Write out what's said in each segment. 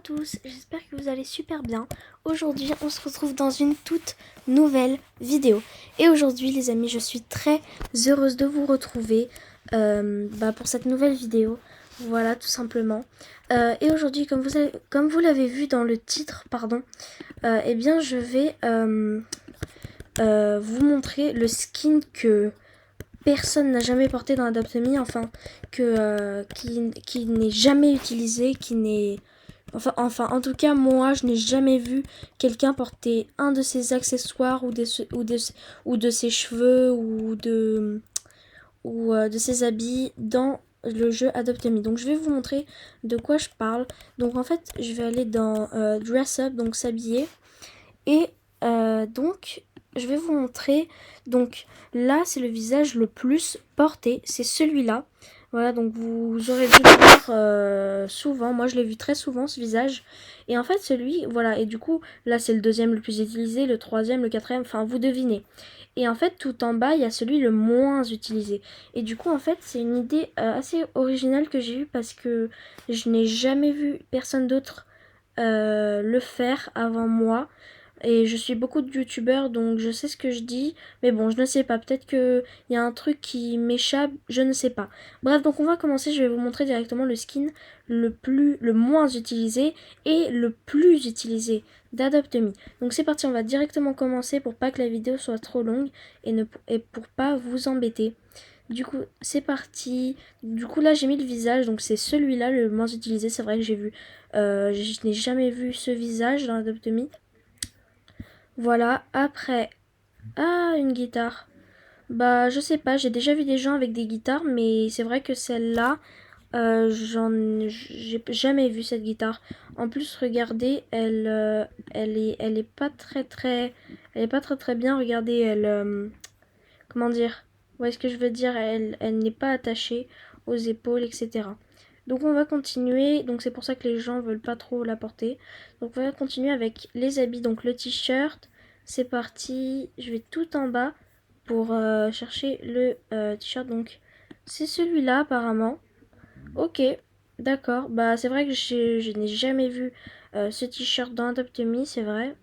tous, j'espère que vous allez super bien. Aujourd'hui, on se retrouve dans une toute nouvelle vidéo. Et aujourd'hui, les amis, je suis très heureuse de vous retrouver pour cette nouvelle vidéo. Voilà, tout simplement. Et aujourd'hui, comme vous l'avez vu dans le titre, eh bien, je vais vous montrer le skin que personne n'a jamais porté dans Adopt Me, enfin, qui n'est jamais utilisé, qui n'est... en tout cas, moi, je n'ai jamais vu quelqu'un porter un de ses accessoires ou de ses cheveux ou de ses habits dans le jeu Adopt Me. Donc, je vais vous montrer de quoi je parle. Donc, en fait, je vais aller dans Dress Up, donc s'habiller. Et donc, je vais vous montrer. Donc, là, c'est le visage le plus porté. C'est celui-là. Voilà, donc vous aurez dû le voir souvent. Moi, je l'ai vu très souvent, ce visage. Et en fait, celui, voilà. Et du coup, là, c'est le deuxième le plus utilisé, le troisième, le quatrième. Enfin, vous devinez. Et en fait, tout en bas, il y a celui le moins utilisé. Et du coup, en fait, c'est une idée assez originale que j'ai eue parce que je n'ai jamais vu personne d'autre le faire avant moi. Et je suis beaucoup de youtubeurs, donc je sais ce que je dis. Mais bon, je ne sais pas. Peut-être qu'il y a un truc qui m'échappe, je ne sais pas. Bref, donc on va commencer. Je vais vous montrer directement le skin le moins utilisé et le plus utilisé d'Adopt Me. Donc c'est parti, on va directement commencer pour pas que la vidéo soit trop longue et pour pas vous embêter. Du coup, c'est parti. Du coup, là, j'ai mis le visage. Donc, c'est celui-là le moins utilisé. C'est vrai que j'ai vu. Je n'ai jamais vu ce visage dans Adopt Me. Voilà, après, une guitare. Bah, je sais pas, j'ai déjà vu des gens avec des guitares, mais c'est vrai que celle-là, j'ai jamais vu cette guitare. En plus, regardez, elle est pas elle est pas très bien. Regardez, comment dire, où est-ce que je veux dire, elle n'est pas attachée aux épaules, etc. Donc on va continuer, donc c'est pour ça que les gens veulent pas trop la porter. Donc on va continuer avec les habits, donc le t-shirt, c'est parti, je vais tout en bas pour chercher le t-shirt, donc c'est celui-là apparemment. Ok, d'accord, bah c'est vrai que je n'ai jamais vu ce t-shirt dans Adopt Me, c'est vrai.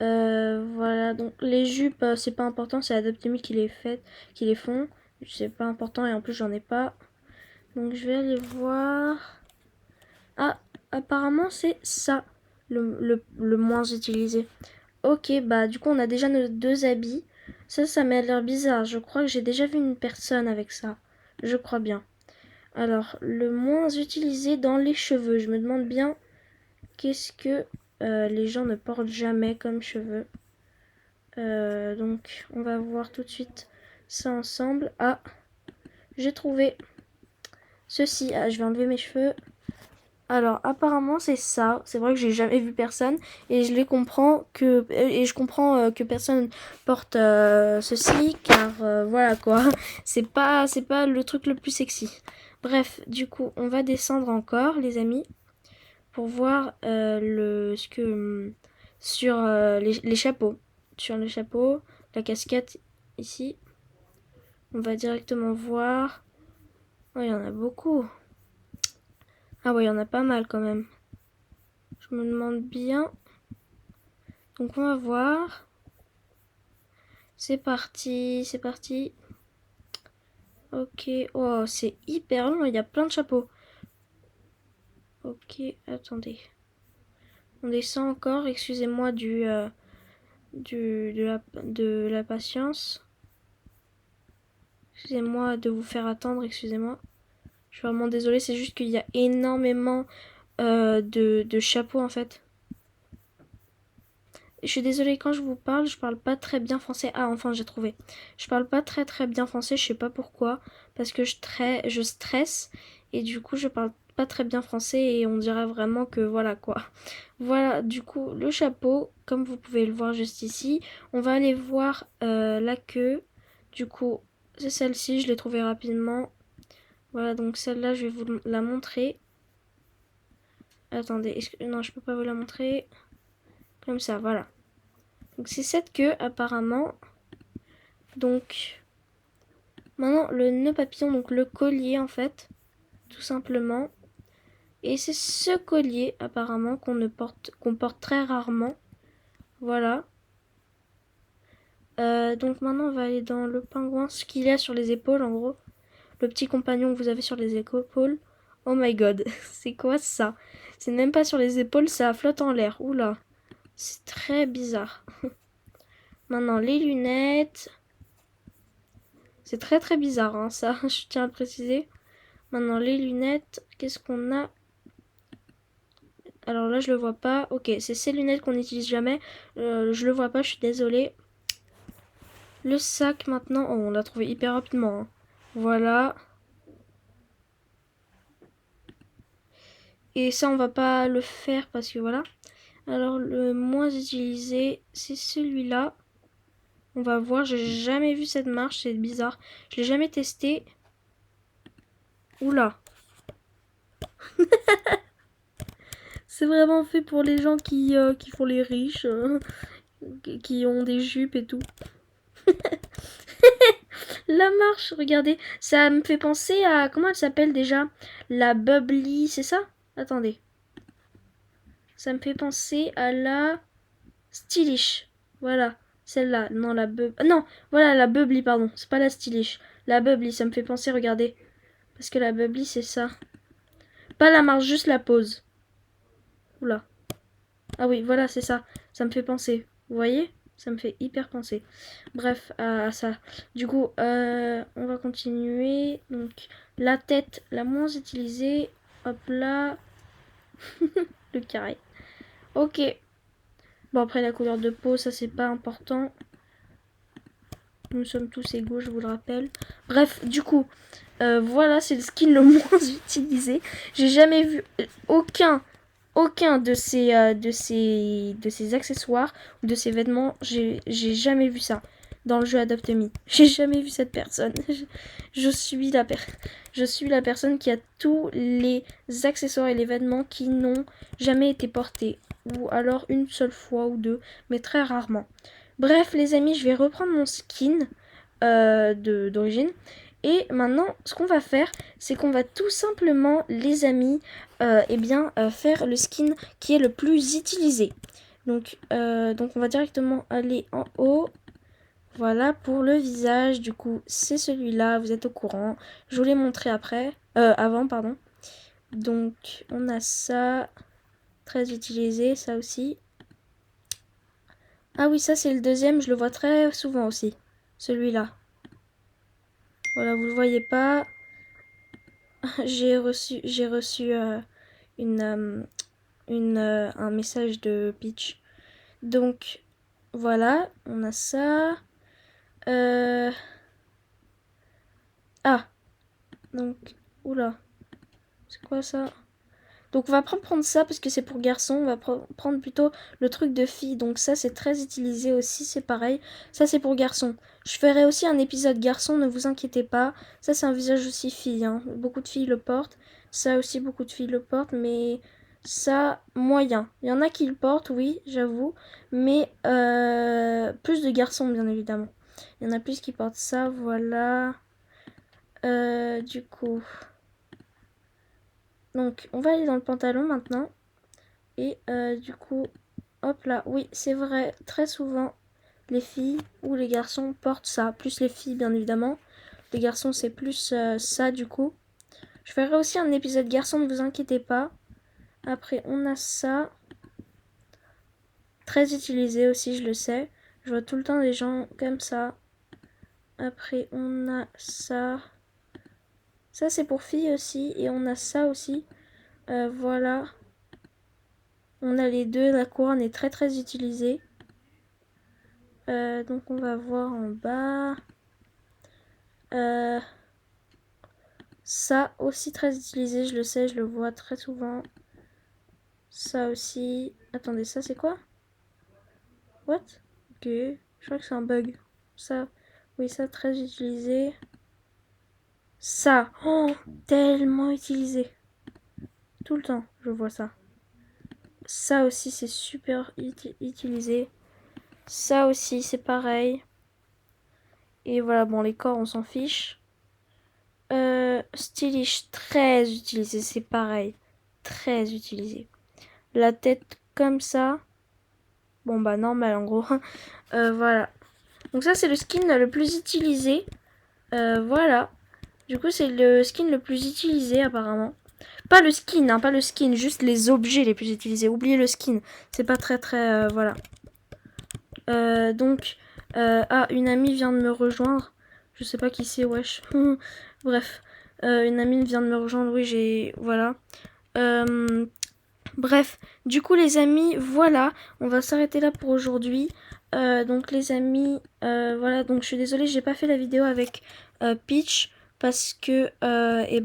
Voilà, donc les jupes, c'est pas important, c'est Adopt Me qui les font. C'est pas important et en plus j'en ai pas. Donc je vais aller voir. Ah, apparemment c'est ça le moins utilisé. Ok, bah du coup on a déjà nos deux habits. Ça m'a l'air bizarre. Je crois que j'ai déjà vu une personne avec ça. Je crois bien. Alors, le moins utilisé dans les cheveux. Je me demande bien qu'est-ce que les gens ne portent jamais comme cheveux. Donc, on va voir tout de suite ça ensemble. Ah, j'ai trouvé ceci. Ah, je vais enlever mes cheveux. Alors, apparemment, c'est ça. C'est vrai que j'ai jamais vu personne et je comprends que personne porte ceci car voilà quoi. C'est pas le truc le plus sexy. Bref, du coup, on va descendre encore, les amis, pour voir sur les chapeaux. Sur les chapeaux, la casquette ici. On va directement voir. Oh, il y en a beaucoup. Ah ouais, il y en a pas mal quand même. Je me demande bien. Donc on va voir. C'est parti, c'est parti. Ok. Oh, c'est hyper long, il y a plein de chapeaux. Ok, attendez. On descend encore, excusez-moi de la patience. Excusez-moi de vous faire attendre, excusez-moi. Je suis vraiment désolée, c'est juste qu'il y a énormément de chapeaux en fait. Je suis désolée, quand je parle pas très bien français. Ah, enfin, j'ai trouvé. Je parle pas très bien français, je sais pas pourquoi. Parce que je stresse et du coup, je parle pas très bien français et on dirait vraiment que voilà quoi. Voilà, du coup, le chapeau, comme vous pouvez le voir juste ici. On va aller voir la queue. Du coup, c'est celle-ci, je l'ai trouvée rapidement. Voilà, donc celle-là, je vais vous la montrer. Attendez, non, je peux pas vous la montrer. Comme ça, voilà. Donc c'est cette queue apparemment. Donc maintenant le nœud papillon, donc le collier en fait, tout simplement. Et c'est ce collier, apparemment, qu'on porte très rarement. Voilà. Donc maintenant, on va aller dans le pingouin, ce qu'il y a sur les épaules, en gros. Le petit compagnon que vous avez sur les épaules. Oh my god, c'est quoi ça? C'est même pas sur les épaules, ça flotte en l'air. Oula, c'est très bizarre. Maintenant, les lunettes. C'est très très bizarre, hein, ça, je tiens à le préciser. Maintenant, les lunettes, qu'est-ce qu'on a? Alors là, je le vois pas. Ok, c'est ces lunettes qu'on n'utilise jamais. Je le vois pas, je suis désolée. Le sac maintenant. Oh, on l'a trouvé hyper rapidement, hein. Voilà. Et ça, on va pas le faire parce que voilà. Alors, le moins utilisé, c'est celui-là. On va voir. J'ai jamais vu cette marche, c'est bizarre. Je l'ai jamais testé. Oula. C'est vraiment fait pour les gens qui font les riches, qui ont des jupes et tout. La marche, regardez, ça me fait penser à... Comment elle s'appelle déjà? La Bubbly, c'est ça? Attendez. Ça me fait penser à la Stylish. Voilà, celle-là. Non, la Bubbly... Non, voilà, la Bubbly, pardon. C'est pas la Stylish. La Bubbly, ça me fait penser, regardez. Parce que la Bubbly, c'est ça. Pas la marche, juste la pose. Oula. Ah oui, voilà, c'est ça. Ça me fait penser. Vous voyez? Ça me fait hyper penser. Bref, à ça. Du coup, on va continuer. Donc, la tête la moins utilisée. Hop là. Le carré. Ok. Bon, après, la couleur de peau, ça, c'est pas important. Nous sommes tous égaux, je vous le rappelle. Bref, du coup, voilà, c'est le skin le moins utilisé. J'ai jamais vu aucun de ces accessoires ou de ces vêtements. J'ai jamais vu ça dans le jeu Adopt Me. J'ai jamais vu cette personne. Je suis je suis la personne qui a tous les accessoires et les vêtements qui n'ont jamais été portés. Ou alors une seule fois ou deux, mais très rarement. Bref, les amis, je vais reprendre mon skin d'origine. Et maintenant, ce qu'on va faire, c'est qu'on va tout simplement, les amis, faire le skin qui est le plus utilisé. Donc on va directement aller en haut. Voilà pour le visage. Du coup, c'est celui-là. Vous êtes au courant. Je vous l'ai montré avant, pardon. Donc, on a ça. Très utilisé, ça aussi. Ah oui, ça c'est le deuxième. Je le vois très souvent aussi. Celui-là. Voilà, vous le voyez pas. J'ai reçu un message de Peach. Donc, voilà, on a ça. Ah, donc, oula, c'est quoi ça? Donc, on va prendre ça parce que c'est pour garçon. On va prendre plutôt le truc de fille. Donc, ça, c'est très utilisé aussi. C'est pareil. Ça, c'est pour garçon. Je ferai aussi un épisode garçon. Ne vous inquiétez pas. Ça, c'est un visage aussi fille, hein. Beaucoup de filles le portent. Ça aussi, beaucoup de filles le portent. Mais ça, moyen. Il y en a qui le portent, oui, j'avoue. Mais plus de garçons, bien évidemment. Il y en a plus qui portent ça. Voilà. Du coup... Donc, on va aller dans le pantalon maintenant. Et du coup, hop là. Oui, c'est vrai, très souvent, les filles ou les garçons portent ça. Plus les filles, bien évidemment. Les garçons, c'est plus ça, du coup. Je ferai aussi un épisode garçon, ne vous inquiétez pas. Après, on a ça. Très utilisé aussi, je le sais. Je vois tout le temps des gens comme ça. Après, on a ça. Ça, c'est pour filles aussi. Et on a ça aussi. Voilà. On a les deux. La couronne est très très utilisée. Donc, on va voir en bas. Ça aussi très utilisé, je le sais, je le vois très souvent. Ça aussi. Attendez, ça c'est quoi? What? Ok, je crois que c'est un bug. Ça, oui, ça très utilisé. Ça, oh, tellement utilisé. Tout le temps, je vois ça. Ça aussi, c'est super utilisé. Ça aussi, c'est pareil. Et voilà, bon, les corps, on s'en fiche. Stylish, très utilisé, c'est pareil. très utilisé. La tête comme ça. Bon bah normal en gros. Voilà. Donc ça c'est le skin le plus utilisé. Voilà. Du coup c'est le skin le plus utilisé apparemment. Pas le skin, hein, pas le skin, juste les objets les plus utilisés. Oubliez le skin. C'est pas très voilà. Donc une amie vient de me rejoindre. Je sais pas qui c'est, wesh. Bref. Une amie vient de me rejoindre, oui j'ai... Voilà. Bref, du coup les amis, voilà, on va s'arrêter là pour aujourd'hui. Donc les amis, voilà, donc je suis désolée, j'ai pas fait la vidéo avec Peach parce que elle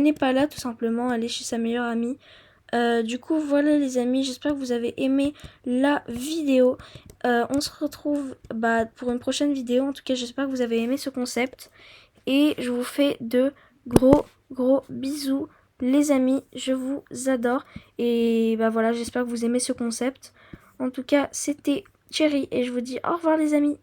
n'est pas là tout simplement, elle est chez sa meilleure amie. Du coup voilà les amis, j'espère que vous avez aimé la vidéo. On se retrouve pour une prochaine vidéo. En tout cas j'espère que vous avez aimé ce concept. Et je vous fais de gros bisous les amis, je vous adore. Et voilà, j'espère que vous aimez ce concept. En tout cas, c'était Cherry et je vous dis au revoir les amis.